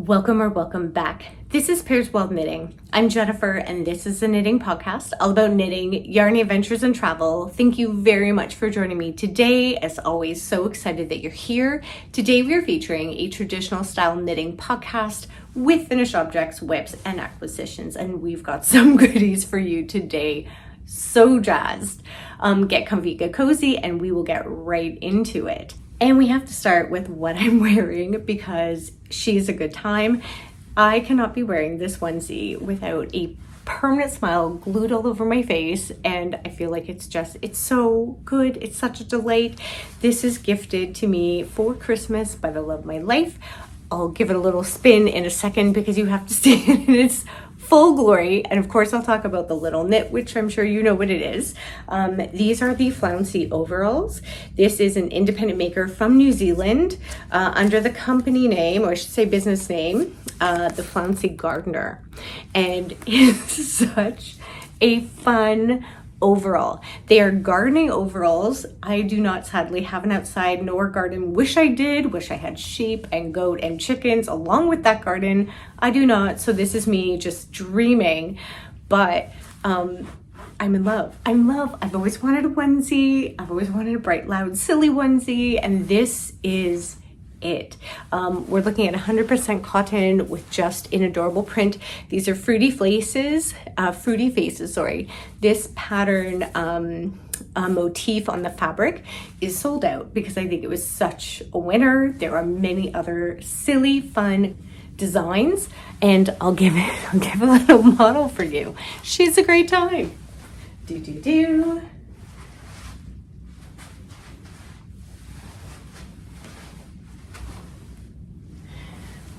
Welcome back. This is Pairs World Knitting. I'm Jennifer and this is a knitting podcast all about knitting, yarny adventures and travel. Thank you very much for joining me today. As always, so excited that you're here. Today we are featuring a traditional style knitting podcast with finished objects, whips and acquisitions, and we've got some goodies for you today. So jazzed. Get comfy, get cozy, and we will get right into it. And we have to start with what I'm wearing because she's a good time. I cannot be wearing this onesie without a permanent smile glued all over my face, and I feel like it's so good. It's such a delight. This is gifted to me for Christmas by the love of my life. I'll give it a little spin in a second because you have to see it in its full glory. And of course, I'll talk about the little knit, which I'm sure you know what it is. These are the Flouncy overalls. This is an independent maker from New Zealand under the company name, or I should say business name, the Flouncy Gardener. And it's such a fun overall. They are gardening overalls. I do not sadly have an outside nor garden. Wish I did. Wish I had sheep and goat and chickens along with that garden. I do not. So this is me just dreaming. But I'm in love. I'm in love. I've always wanted a onesie. I've always wanted a bright, loud, silly onesie. And this is it. We're looking at 100% cotton with just an adorable print. These are fruity faces, sorry. This pattern motif on the fabric is sold out because I think it was such a winner. There are many other silly, fun designs, and I'll give a little model for you. She's a great time.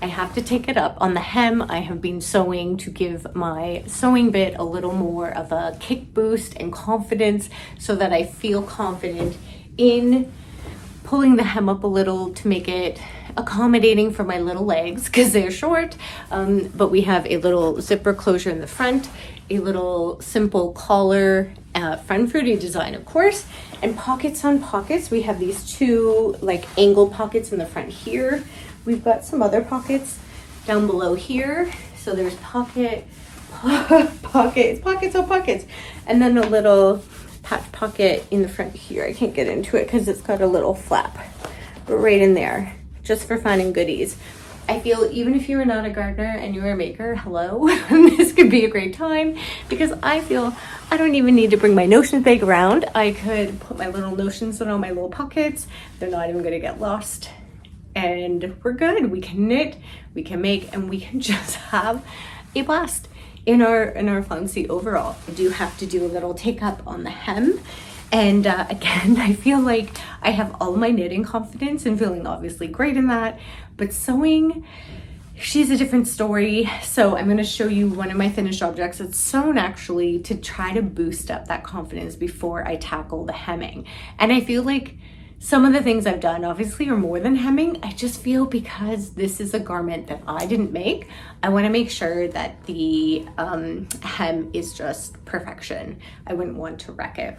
I have to take it up on the hem. I have been sewing to give my sewing bit a little more of a kick boost and confidence so that I feel confident in pulling the hem up a little to make it accommodating for my little legs because they're short. But we have a little zipper closure in the front, a little simple collar, front fruity design, of course, and pockets on pockets. We have these two like angle pockets in the front here. We've got some other pockets down below here. So there's pockets on pockets. And then a little patch pocket in the front here. I can't get into it because it's got a little flap, but right in there, just for fun and goodies. I feel even if you're not a gardener and you're a maker, hello, this could be a great time because I feel I don't even need to bring my notions bag around. I could put my little notions in all my little pockets. They're not even gonna get lost. And we're good. We can knit, we can make, and we can just have a blast in our Flouncy overall. I do have to do a little take up on the hem. And again, I feel like I have all my knitting confidence and feeling obviously great in that, but sewing, she's a different story. So I'm gonna show you one of my finished objects that's sewn actually to try to boost up that confidence before I tackle the hemming. And I feel like some of the things I've done obviously are more than hemming. I just feel because this is a garment that I didn't make, I want to make sure that the hem is just perfection. I wouldn't want to wreck it.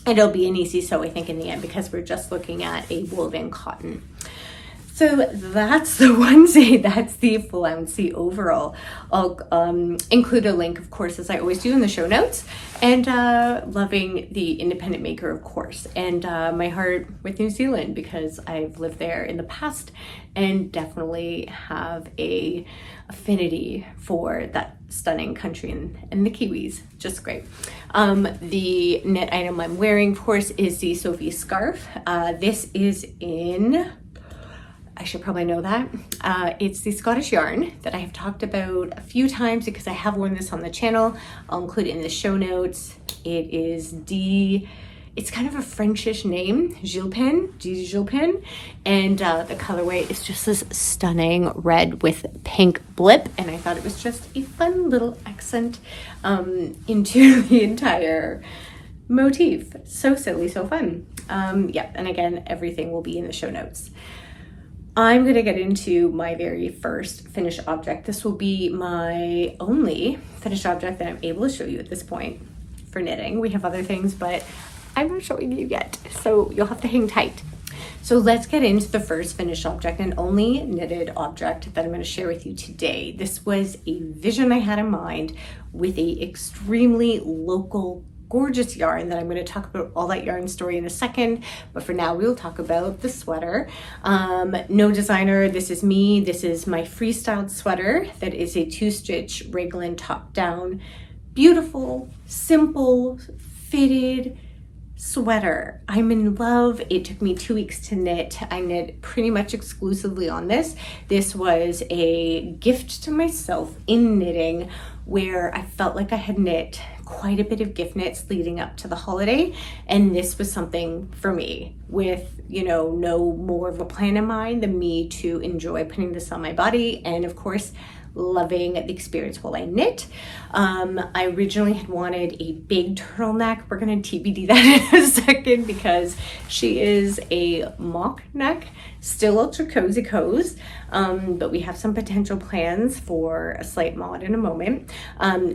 And it'll be an easy sew, I think, in the end because we're just looking at a woven cotton. So that's the onesie, that's the Flouncy overall. I'll include a link, of course, as I always do in the show notes, and loving the independent maker, of course, and my heart with New Zealand because I've lived there in the past and definitely have a affinity for that stunning country and the Kiwis, just great. The knit item I'm wearing, of course, is the Sophie scarf. This is in, I should probably know that. It's the Scottish yarn that I have talked about a few times because I have worn this on the channel. I'll include it in the show notes. It is it's kind of a Frenchish name, Gilpin, and the colorway is just this stunning red with pink blip, and I thought it was just a fun little accent into the entire motif. So silly, so fun. Yeah, and again, everything will be in the show notes. I'm going to get into my very first finished object. This will be my only finished object that I'm able to show you at this point for knitting. We have other things, but I'm not showing you yet, so you'll have to hang tight. So let's get into the first finished object and only knitted object that I'm going to share with you today. This was a vision I had in mind with a extremely local, gorgeous yarn that I'm going to talk about all that yarn story in a second, but for now we'll talk about the sweater. No designer, this is me. This is my Freestyled sweater that is a 2-stitch Raglan top down, beautiful, simple, fitted sweater. I'm in love. It took me 2 weeks to knit. I knit pretty much exclusively on this. This was a gift to myself in knitting where I felt like I had knit quite a bit of gift knits leading up to the holiday, and this was something for me with, you know, no more of a plan in mind than me to enjoy putting this on my body and of course loving the experience while I knit. I originally had wanted a big turtleneck. We're gonna TBD that in a second because she is a mock neck, still ultra cozy cozy, but we have some potential plans for a slight mod in a moment.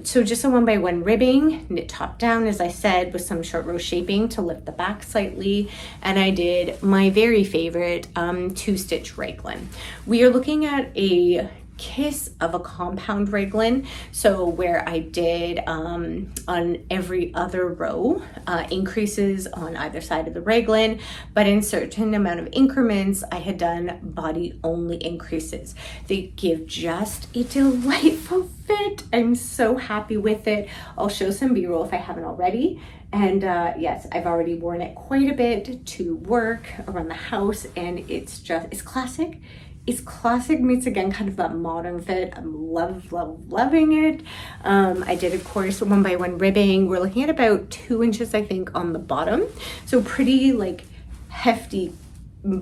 So just a 1x1 ribbing, knit top down, as I said, with some short row shaping to lift the back slightly. And I did my very favorite 2-stitch Raglan. We are looking at a kiss of a compound Raglan, so where I did on every other row increases on either side of the Raglan, but in certain amount of increments I had done body only increases. They give just a delightful fit. I'm so happy with it. I'll show some b-roll if I haven't already. And yes, I've already worn it quite a bit to work, around the house, and it's classic. It's classic meets again kind of that modern fit. I'm loving it. I did of course 1x1 ribbing. We're looking at about 2 inches I think on the bottom, so pretty like hefty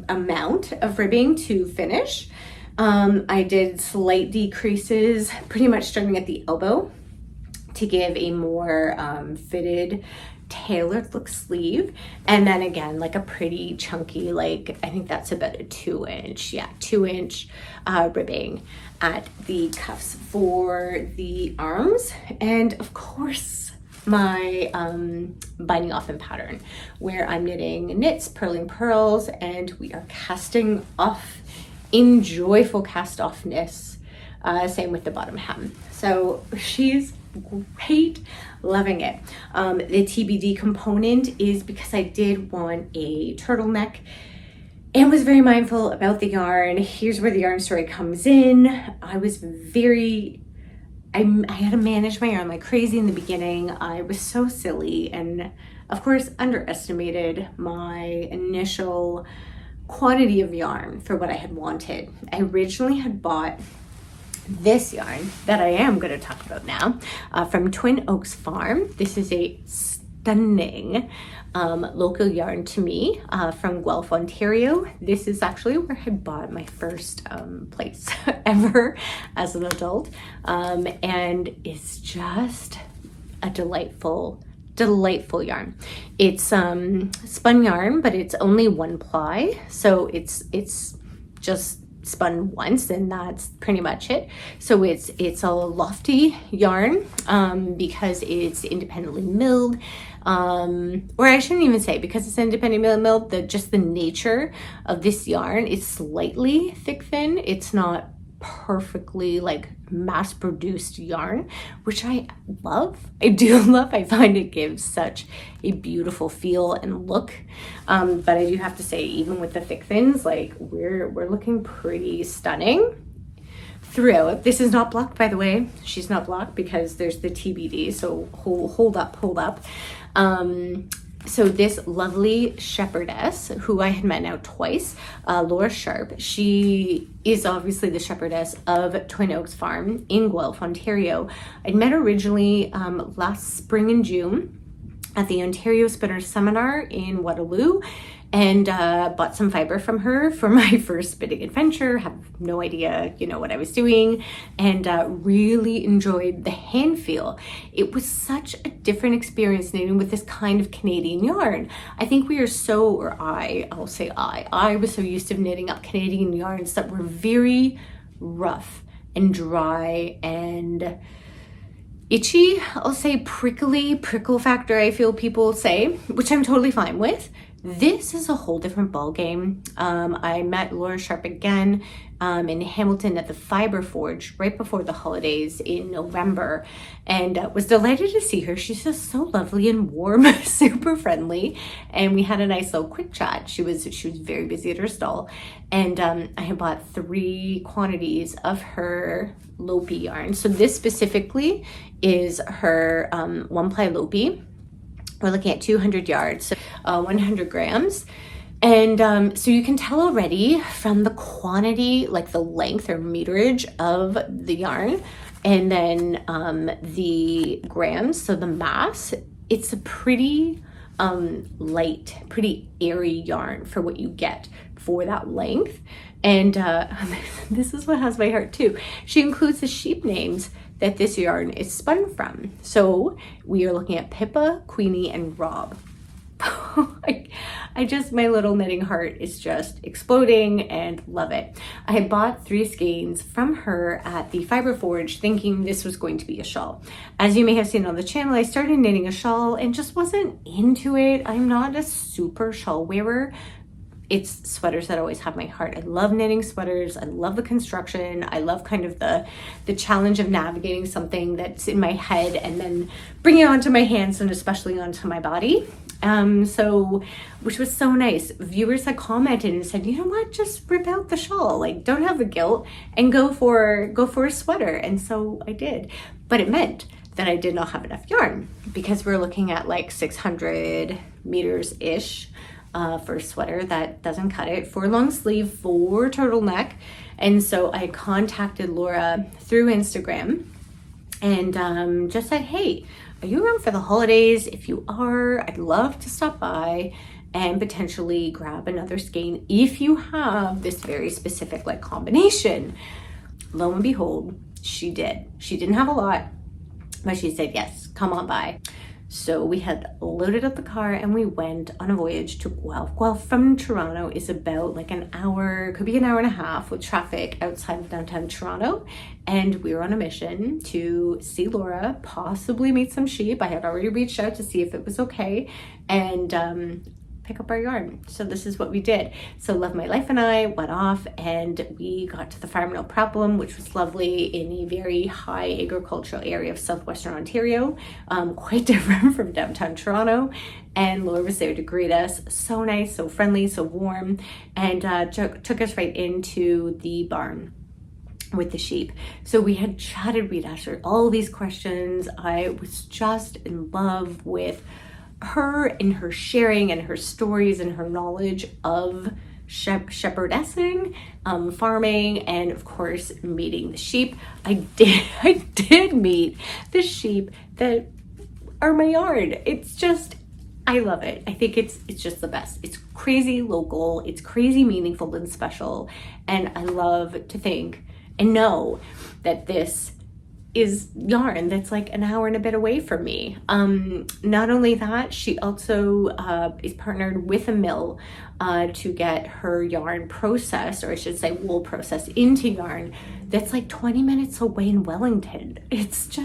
amount of ribbing to finish. I did slight decreases pretty much starting at the elbow to give a more fitted, tailored look sleeve, and then again like a pretty chunky, like I think that's about a 2-inch, 2-inch ribbing at the cuffs for the arms, and of course my binding off in pattern where I'm knitting knits, purling pearls, and we are casting off in joyful cast offness. Same with the bottom hem. So she's great, loving it. The TBD component is because I did want a turtleneck and was very mindful about the yarn. Here's where the yarn story comes in. I had to manage my yarn like crazy in the beginning. I was so silly and of course underestimated my initial quantity of yarn for what I had wanted. I originally had bought this yarn that I am going to talk about now from Twin Oaks Farm. This is a stunning local yarn to me from Guelph, Ontario. This is actually where I bought my first place ever as an adult, and it's just a delightful yarn. It's spun yarn, but it's only 1 ply, so it's just spun once and that's pretty much it. So it's a lofty yarn because it's independently milled, or I shouldn't even say because it's independently milled, just the nature of this yarn is slightly thick thin. It's not perfectly like mass produced yarn, which I love. I do love. I find it gives such a beautiful feel and look, but I do have to say, even with the thick thins, like we're looking pretty stunning throughout. This is not blocked, by the way. She's not blocked because there's the TBD, so hold up. So this lovely shepherdess, who I had met now twice, Laura Sharp, she is obviously the shepherdess of Twin Oaks Farm in Guelph, Ontario. I'd met her originally last spring and June at the Ontario Spinner Seminar in Waterloo, and bought some fiber from her for my first spinning adventure. Have no idea, what I was doing, and really enjoyed the hand feel. It was such a different experience knitting with this kind of Canadian yarn. I think we are so, or I'll say I was so used to knitting up Canadian yarns that were very rough and dry and itchy. I'll say prickle factor, I feel people say, which I'm totally fine with. This is a whole different ball game. I met Laura Sharp again in Hamilton at the Fiber Forge right before the holidays in November, and was delighted to see her. She's just so lovely and warm, super friendly, and we had a nice little quick chat. She was very busy at her stall, and I had bought 3 quantities of her Lopi yarn. So this specifically is her 1-ply Lopi. We're looking at 200 yards, so 100 grams. And so you can tell already from the quantity, like the length or meterage of the yarn, and then the grams, so the mass, it's a pretty light, pretty airy yarn for what you get for that length. And this is what has my heart too. She includes the sheep names that this yarn is spun from. So we are looking at Pippa, Queenie, and Rob. I just, my little knitting heart is just exploding and love it. I had bought 3 skeins from her at the Fiber Forge thinking this was going to be a shawl. As you may have seen on the channel, I started knitting a shawl and just wasn't into it. I'm not a super shawl wearer. It's sweaters that always have my heart. I love knitting sweaters. I love the construction. I love kind of the challenge of navigating something that's in my head and then bringing it onto my hands and especially onto my body. Which was so nice. Viewers had commented and said, you know what, just rip out the shawl. Like, don't have the guilt and go for a sweater. And so I did. But it meant that I did not have enough yarn because we're looking at like 600 meters-ish. For a sweater that doesn't cut it, for a long sleeve, for turtleneck. And so I contacted Laura through Instagram and just said, hey, are you around for the holidays? If you are, I'd love to stop by and potentially grab another skein if you have this very specific like combination. Lo and behold, she did. She didn't have a lot, but she said, yes, come on by. So we had loaded up the car and we went on a voyage to Guelph. Guelph from Toronto is about like an hour, could be an hour and a half with traffic outside of downtown Toronto. And we were on a mission to see Laura, possibly meet some sheep. I had already reached out to see if it was okay, and pick up our yarn. So this is what we did. So Love My Life and I went off and we got to the Farm No Problem, which was lovely in a very high agricultural area of southwestern Ontario, quite different from downtown Toronto. And Laura was there to greet us. So nice, so friendly, so warm, and took us right into the barn with the sheep. So we had chatted, we'd asked her all these questions. I was just in love with her and her sharing and her stories and her knowledge of shepherdessing, farming, and of course meeting the sheep. I did meet the sheep that are my yard. It's just, I love it. I think it's just the best. It's crazy local, it's crazy meaningful and special, and I love to think and know that this is yarn that's like an hour and a bit away from me. Not only that, she also is partnered with a mill to get her yarn processed, or I should say wool processed into yarn that's like 20 minutes away in Wellington. It's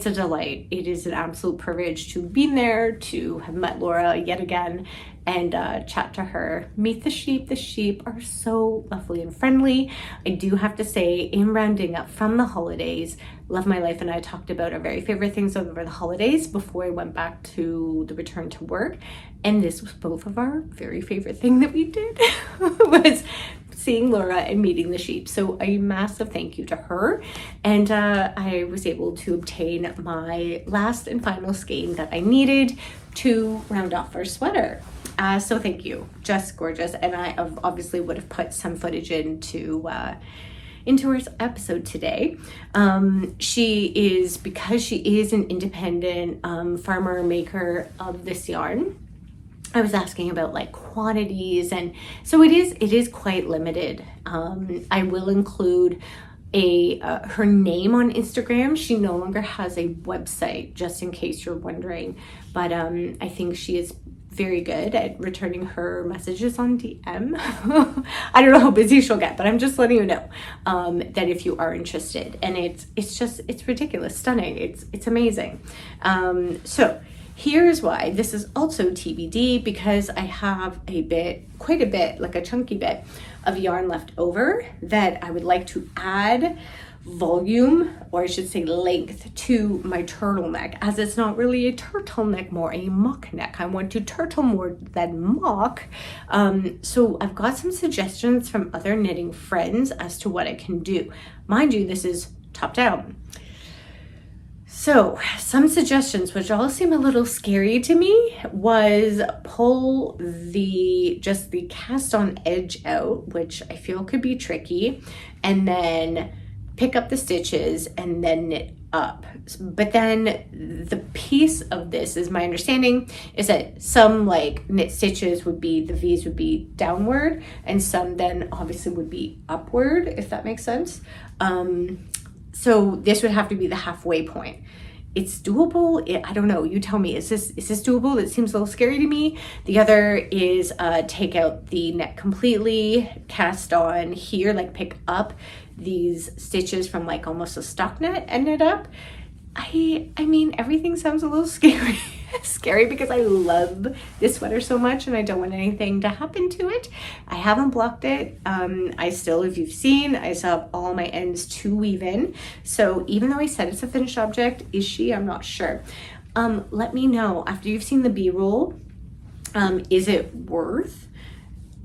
a delight. It is an absolute privilege to be there, to have met Laura yet again and chat to her, meet the sheep. The sheep are so lovely and friendly. I do have to say, in rounding up from the holidays, Love My Life and I talked about our very favorite things over the holidays before I went back to the return to work. And this was both of our very favorite thing that we did was seeing Laura and meeting the sheep. So a massive thank you to her. And I was able to obtain my last and final skein that I needed to round off our sweater. So thank you, just gorgeous. And I obviously would have put some footage into our episode today. Because she is an independent farmer maker of this yarn, I was asking about like quantities, and so it is quite limited. I will include her name on Instagram. She no longer has a website, just in case you're wondering, but I think she is very good at returning her messages on DM. I don't know how busy she'll get, but I'm just letting you know that if you are interested, and it's ridiculous, stunning. It's amazing. So Here's why. This is also TBD because I have quite a bit, like a chunky bit of yarn left over that I would like to add volume, or I should say length, to my turtleneck, as it's not really a turtleneck, more a mock neck. I want to turtle more than mock. So I've got some suggestions from other knitting friends as to what I can do. Mind you, this is top down. So some suggestions, which all seem a little scary to me, was pull just the cast on edge out, which I feel could be tricky, and then pick up the stitches and then knit up. But then the piece of this is, my understanding is that some like knit stitches would be, the V's would be downward, and some then obviously would be upward, if that makes sense. So this would have to be the halfway point. It's doable. I don't know. You tell me. Is this doable? It seems a little scary to me. The other is take out the neck completely, cast on here, like pick up these stitches from like almost a stockinette and knit up. I mean, everything sounds a little scary. Scary because I love this sweater so much and I don't want anything to happen to it. I haven't blocked it. I still, if you've seen, I still have all my ends to weave in. So even though I said it's a finished object, is she? I'm not sure. Let me know after you've seen the B-roll. Is it worth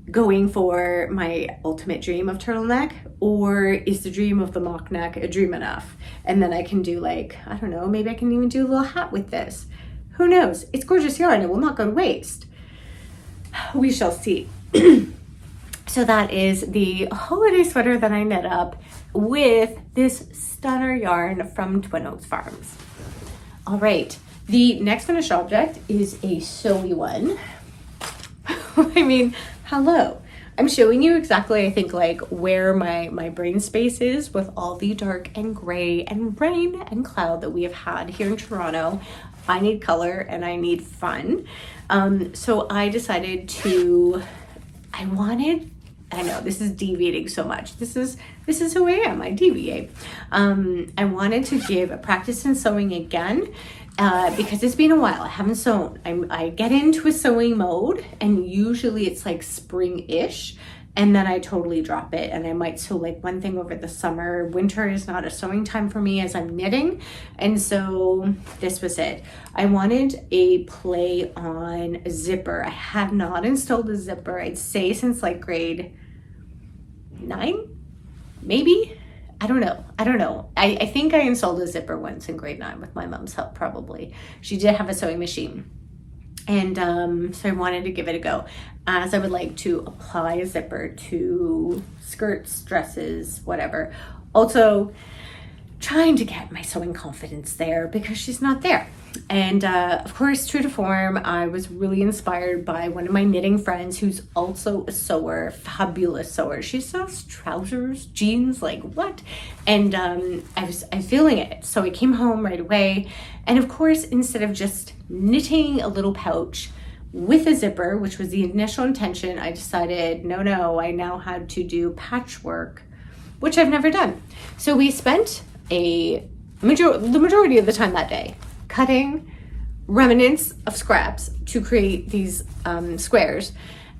going for my ultimate dream of turtleneck, or is the dream of the mock neck a dream enough? And then I can do, like, I don't know, maybe I can even do a little hat with this. Who knows? It's gorgeous yarn. It will not go to waste. We shall see. So that is the holiday sweater that I knit up with this stunner yarn from Twin Oaks Farms. All right. The next finished object is a sewy one. I mean, hello. I'm showing you exactly, I think, like where my brain space is with all the dark and gray and rain and cloud that we have had here in Toronto. I need color and I need fun. So I decided I know this is deviating so much. This is who I am. I deviate. I wanted to give a practice in sewing again. Because it's been a while. I haven't sewn. I get into a sewing mode and usually it's like spring-ish, and then I totally drop it and I might sew like one thing over the summer. Winter is not a sewing time for me as I'm knitting, and so this was it. I wanted a play on a zipper. I have not installed a zipper, I'd say, since like grade 9, maybe. I don't know. I think I installed a zipper once in grade 9 with my mom's help, probably. She did have a sewing machine. And so I wanted to give it a go, as I would like to apply a zipper to skirts, dresses, whatever. Also, trying to get my sewing confidence there because she's not there. And of course, true to form, I was really inspired by one of my knitting friends who's also a sewer, fabulous sewer. She sews trousers, jeans, like what? And I'm feeling it. So I came home right away. And of course, instead of just knitting a little pouch with a zipper, which was the initial intention, I decided, no, I now had to do patchwork, which I've never done. So we spent the majority of the time that day cutting remnants of scraps to create these squares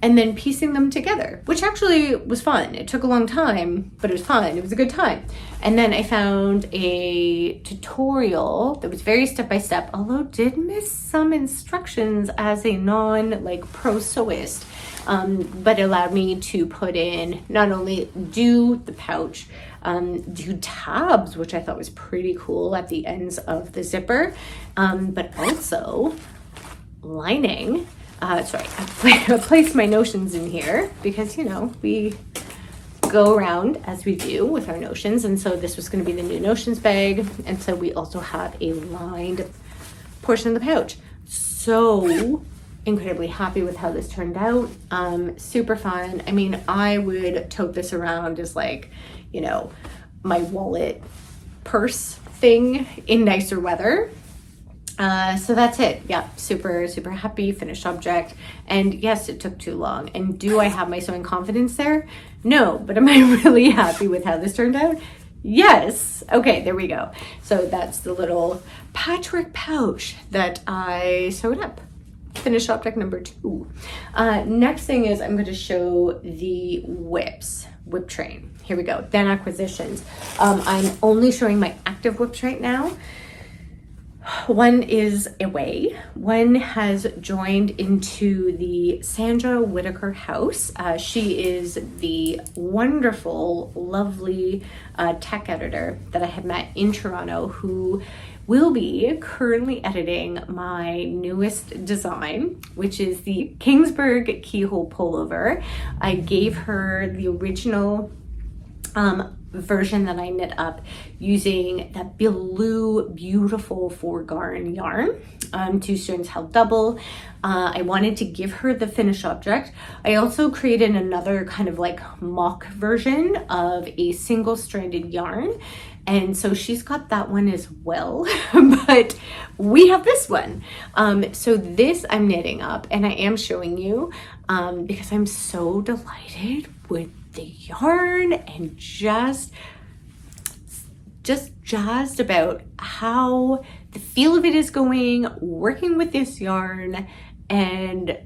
and then piecing them together, which actually was fun. It took a long time, but it was fun. It was a good time. And then I found a tutorial that was very step-by-step, although did miss some instructions as a pro sewist, but allowed me to put in, not only do the pouch, do tabs, which I thought was pretty cool at the ends of the zipper, but also lining. I placed my notions in here because, we go around as we do with our notions. And so this was going to be the new notions bag. And so we also have a lined portion of the pouch. So incredibly happy with how this turned out. Super fun. I mean, I would tote this around as my wallet purse thing in nicer weather. So that's it. Yeah, super, super happy, finished object. And yes, it took too long. And do I have my sewing confidence there? No, but am I really happy with how this turned out? Yes. Okay, there we go. So that's the little patchwork pouch that I sewed up. Finished object number 2. Next thing is I'm going to show the whip train. Here we go. Then acquisitions. I'm only showing my active whips right now. One is away. One has joined into the Sandra Whitaker house. She is the wonderful, lovely tech editor that I had met in Toronto, who will be currently editing my newest design, which is the Kingsburg Keyhole Pullover. I gave her the original version that I knit up using that blue, beautiful Freestyled yarn. 2 strands held double. I wanted to give her the finished object. I also created another kind of like mock version of a single stranded yarn. And so she's got that one as well, but we have this one. So this I'm knitting up and I am showing you because I'm so delighted with the yarn and just jazzed about how the feel of it is going, working with this yarn, and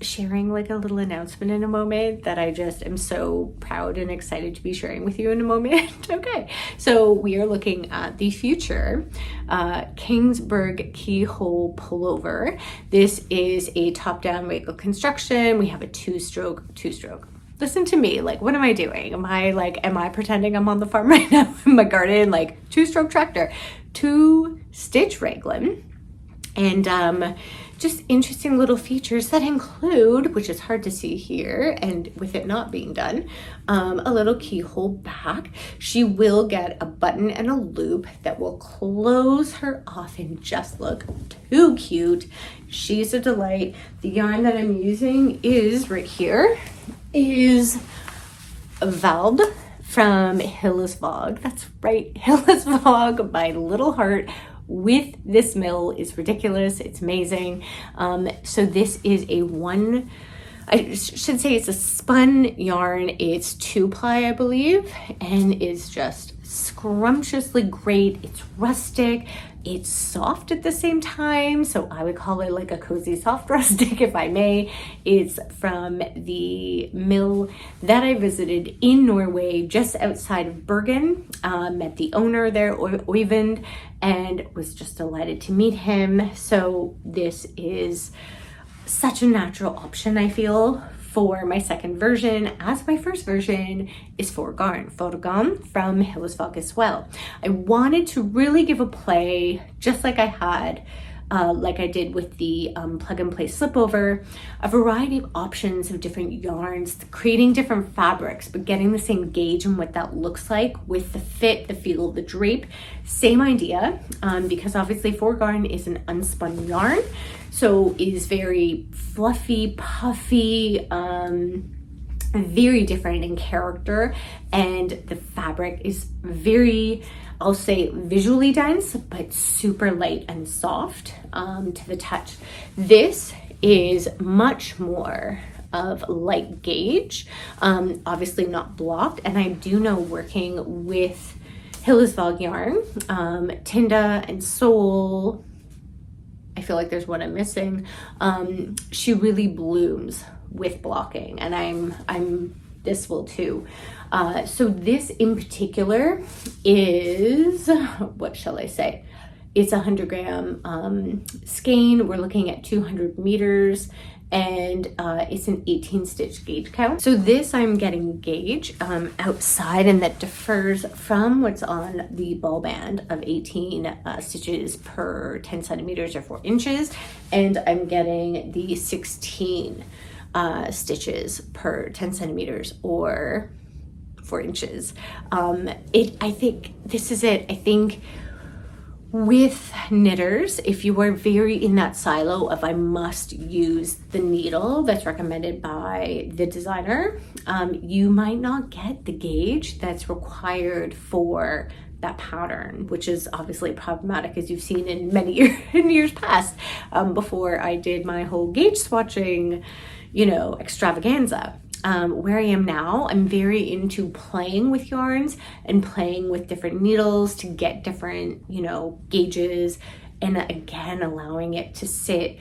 sharing like a little announcement in a moment that I just am so proud and excited to be sharing with you in a moment. Okay, so we are looking at the future Kingsburg Keyhole Pullover. This is a top-down Raglan construction. We have a two-stroke. Listen to me, like, what am I doing? Am I pretending I'm on the farm right now in my garden? Like, 2-stroke tractor, 2-stitch Raglan, and just interesting little features that include, which is hard to see here, and with it not being done, a little keyhole back. She will get a button and a loop that will close her off and just look too cute. She's a delight. The yarn that I'm using is right here, is Varde from Hillesvåg. That's right, Hillesvåg, my little heart with this mill is ridiculous. It's amazing. So this is I should say it's a spun yarn. It's 2-ply, I believe, and is just scrumptiously great. It's rustic. It's soft at the same time, so I would call it like a cozy soft rustic, if I may. It's from the mill that I visited in Norway, just outside of Bergen. Met the owner there, Oyvind, and was just delighted to meet him. So this is such a natural option, I feel, for my second version, as my first version is Freestyled from Hillesvåg as well. I wanted to really give a play, just like I had, like I did with the plug and play slipover, a variety of options of different yarns, creating different fabrics, but getting the same gauge and what that looks like with the fit, the feel of the drape. Same idea, because obviously Freestyled is an unspun yarn, so it is very fluffy, puffy, very different in character, and the fabric is very, I'll say, visually dense, but super light and soft to the touch. This is much more of light gauge, obviously not blocked, and I do know, working with Hillesvåg yarn, Tinda and Soul, I feel like there's one I'm missing, she really blooms with blocking, and I'm this will too. So this in particular is, what shall I say? It's 100 gram skein. We're looking at 200 meters, and it's an 18 stitch gauge count. So this I'm getting gauge outside, and that differs from what's on the ball band of 18 stitches per 10 centimeters or 4 inches. And I'm getting the 16 stitches per 10 centimeters or 4 inches. I think this is it. I think with knitters, if you are very in that silo of I must use the needle that's recommended by the designer, you might not get the gauge that's required for that pattern, which is obviously problematic, as you've seen in many years past, before I did my whole gauge swatching, extravaganza. where I am now, I'm very into playing with yarns and playing with different needles to get different, you know, gauges, and again, allowing it to sit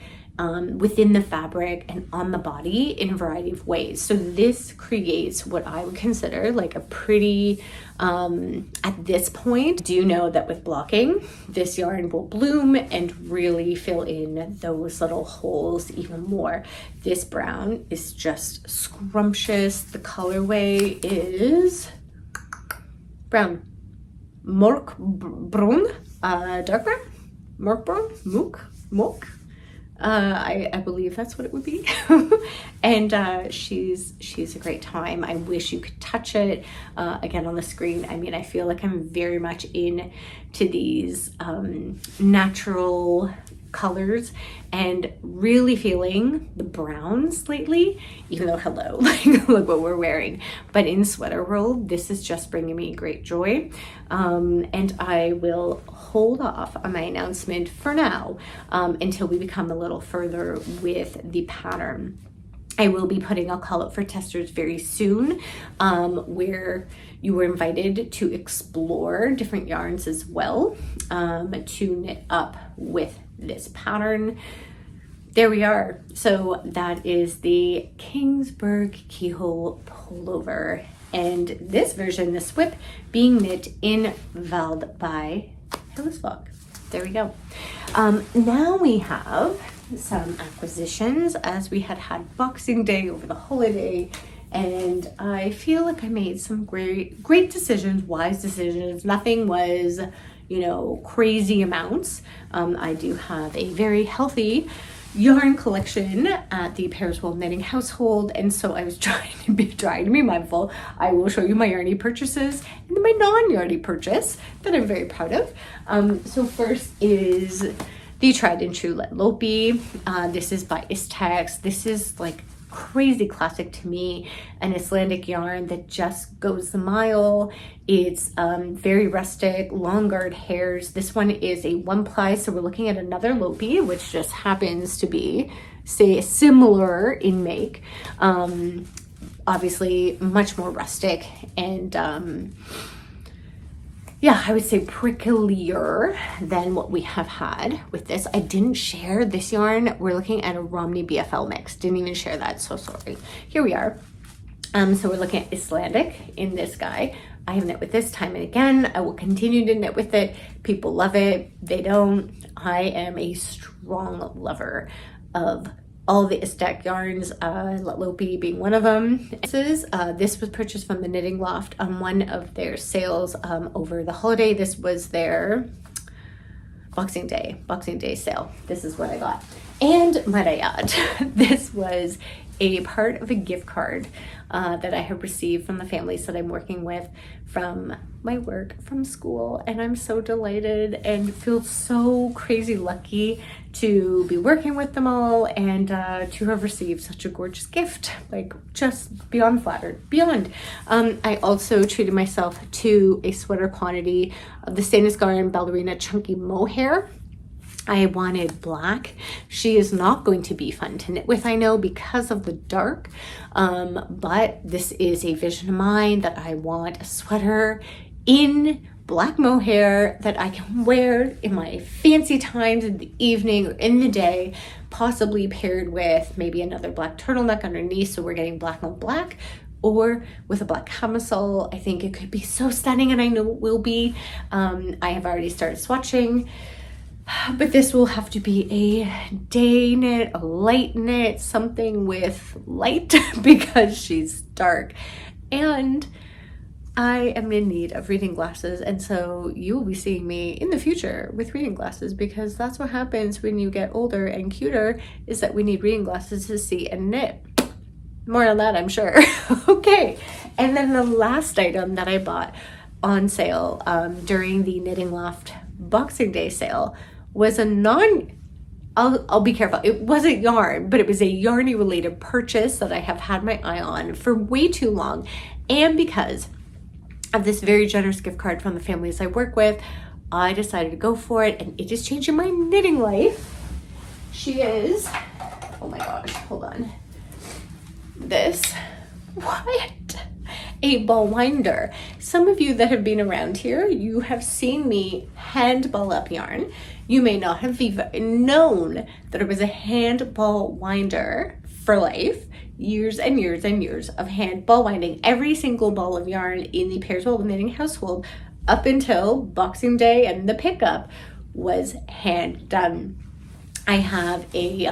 within the fabric and on the body in a variety of ways. So this creates what I would consider like a pretty, at this point, do you know that with blocking, this yarn will bloom and really fill in those little holes even more. This brown is just scrumptious. The colorway is brown. Mork brun, dark brown? Mork brun? Mork? I believe that's what it would be. And she's a great time. I wish you could touch it again on the screen. I mean, I feel like I'm very much in to these natural colors and really feeling the browns lately, even though hello, like look what we're wearing. But in sweater world, this is just bringing me great joy. And I will hold off on my announcement for now until we become a little further with the pattern. I will be putting, I'll call it for testers very soon, where you were invited to explore different yarns as well, to knit up with this pattern. There we are. So that is the Kingsburg Keyhole Pullover. And this version, the SWIP, being knit in Varde by Pelsullgarn. There we go. Now we have some acquisitions, as we had Boxing Day over the holiday, and I feel like I made some great decisions, wise decisions. Nothing was, you know, crazy amounts. I do have a very healthy yarn collection at the Pearswell Knitting household, and so I was trying to be mindful. I will show you my yarny purchases and my non-yarny purchase that I'm very proud of. So first is the tried and true Lettlopi. This is by Istex. This is like crazy classic to me, an Icelandic yarn that just goes the mile. It's very rustic, long guard hairs. This one is a 1-ply, so we're looking at another Lopi, which just happens to be, say, similar in make. Obviously much more rustic and yeah, I would say pricklier than what we have had with this. I didn't share this yarn. We're looking at a Romney BFL mix. Didn't even share that, so sorry. Here we are. So we're looking at Icelandic in this guy. I have knit with this time and again. I will continue to knit with it. People love it. They don't. I am a strong lover of all the Istex yarns, Lettlopi being one of them. This was purchased from the Knitting Loft on one of their sales over the holiday. This was their Boxing Day sale. This is what I got. And might I add, this was a part of a gift card that I have received from the families that I'm working with from my work, from school, and I'm so delighted and feel so crazy lucky to be working with them all and to have received such a gorgeous gift, like just beyond flattered, beyond. I also treated myself to a sweater quantity of the Fingerless Ballerina Chunky Mohair. I wanted black. She is not going to be fun to knit with, I know, because of the dark, but this is a vision of mine that I want a sweater in black mohair that I can wear in my fancy times in the evening or in the day, possibly paired with maybe another black turtleneck underneath, so we're getting black on black, or with a black camisole. I think it could be so stunning, and I know it will be. I have already started swatching. But this will have to be a day knit, a light knit, something with light because she's dark. And I am in need of reading glasses. And so you will be seeing me in the future with reading glasses, because that's what happens when you get older and cuter, is that we need reading glasses to see and knit. More on that, I'm sure. Okay. And then the last item that I bought on sale during the Knitting Loft Boxing Day sale was a I'll be careful. It wasn't yarn, but it was a yarny related purchase that I have had my eye on for way too long. And because of this very generous gift card from the families I work with, I decided to go for it, and it is changing my knitting life. She is, oh my gosh, hold on. This What? A ball winder. Some of you that have been around here, you have seen me hand ball up yarn. You may not have even known that it was a hand ball winder for life. Years and years and years of hand ball winding. Every single ball of yarn in the Pairs Wool Knitting household up until Boxing Day and the pickup was hand done. I have a,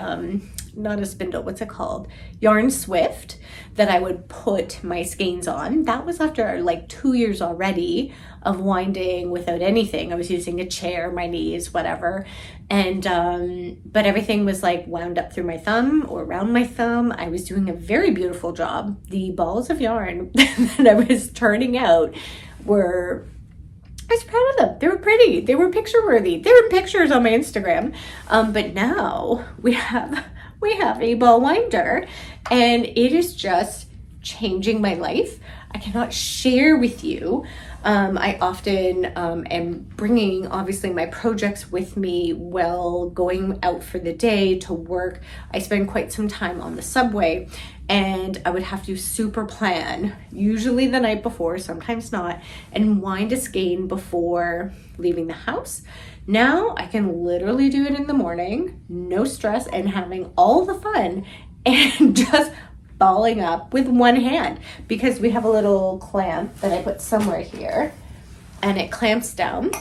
not a spindle, what's it called? Yarn Swift that I would put my skeins on. That was after like 2 years already of winding without anything. I was using a chair, my knees, whatever. And, but everything was like wound up through my thumb or around my thumb. I was doing a very beautiful job. The balls of yarn that I was turning out were, I was proud of them. They were pretty. They were picture worthy. They were pictures on my Instagram. But now we have a ball winder and it is just changing my life. I cannot share with you. I often am bringing obviously my projects with me while going out for the day to work. I spend quite some time on the subway and I would have to super plan, usually the night before, sometimes not, and wind a skein before leaving the house. Now I can literally do it in the morning, no stress, and having all the fun and just balling up with one hand because we have a little clamp that I put somewhere here and it clamps down.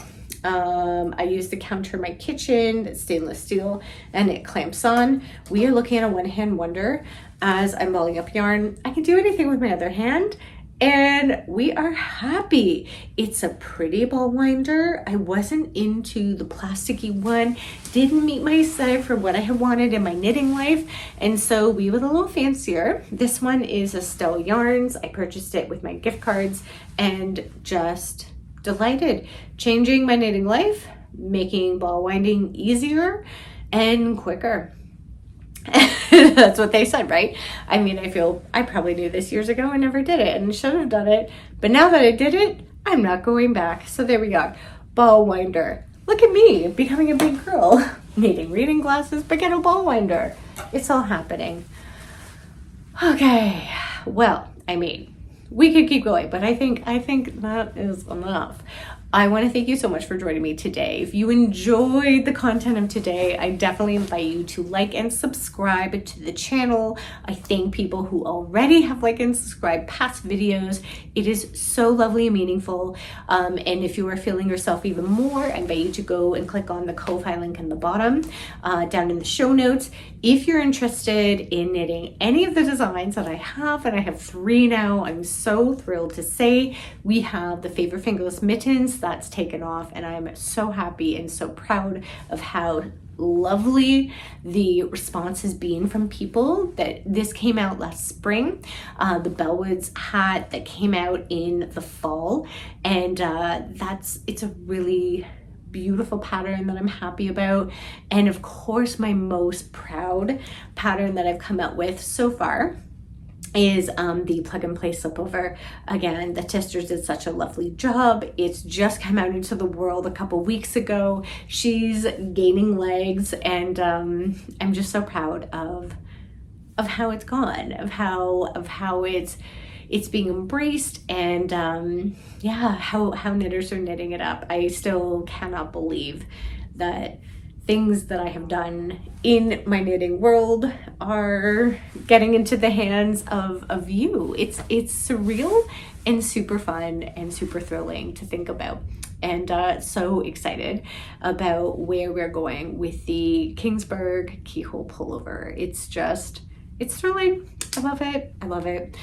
I use the counter in my kitchen, that's stainless steel, and it clamps on. We are looking at a one-hand wonder as I'm balling up yarn. I can do anything with my other hand and we are happy. It's a pretty ball winder. I wasn't into the plasticky one, didn't meet my size for what I had wanted in my knitting life, and so we were a little fancier. This one is Estelle yarns. I purchased it with my gift cards and just delighted. Changing my knitting life, making ball winding easier and quicker. That's what they said, right? I mean, I feel I probably knew this years ago and never did it and should have done it. But now that I did it, I'm not going back. So there we go. Ball winder. Look at me becoming a big girl. Needing reading glasses, but get a ball winder. It's all happening. Okay. Well, I mean, we could keep going, but I think that is enough. I want to thank you so much for joining me today. If you enjoyed the content of today, I definitely invite you to like and subscribe to the channel. I thank people who already have liked and subscribed past videos. It is so lovely and meaningful. And if you are feeling yourself even more, I invite you to go and click on the Ko-Fi link in the bottom, down in the show notes. If you're interested in knitting any of the designs that I have, and I have 3 now, I'm so thrilled to say we have the Favorite Fingerless Mittens that's taken off, and I'm so happy and so proud of how lovely the response has been from people. That this came out last spring, the Bellwoods hat that came out in the fall, and it's a really beautiful pattern that I'm happy about. And of course, my most proud pattern that I've come out with so far is the plug and play slipover. Again, the testers did such a lovely job. It's just come out into the world a couple weeks ago. She's gaining legs, and I'm just so proud of how it's gone, of how it's being embraced, and yeah, how knitters are knitting it up. I still cannot believe that things that I have done in my knitting world are getting into the hands of you. It's surreal and super fun and super thrilling to think about. And so excited about where we're going with the Kingsburg Keyhole pullover. It's thrilling. I love it. I love it.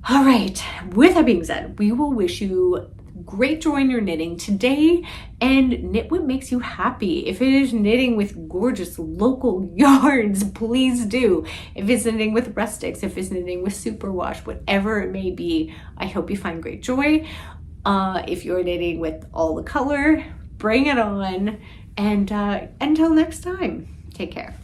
All right, with that being said, we will wish you great joy in your knitting today, and knit what makes you happy. If it is knitting with gorgeous local yarns, please do. If it's knitting with rustics, if it's knitting with superwash, whatever it may be, I hope you find great joy. If you're knitting with all the color, bring it on, and until next time, take care.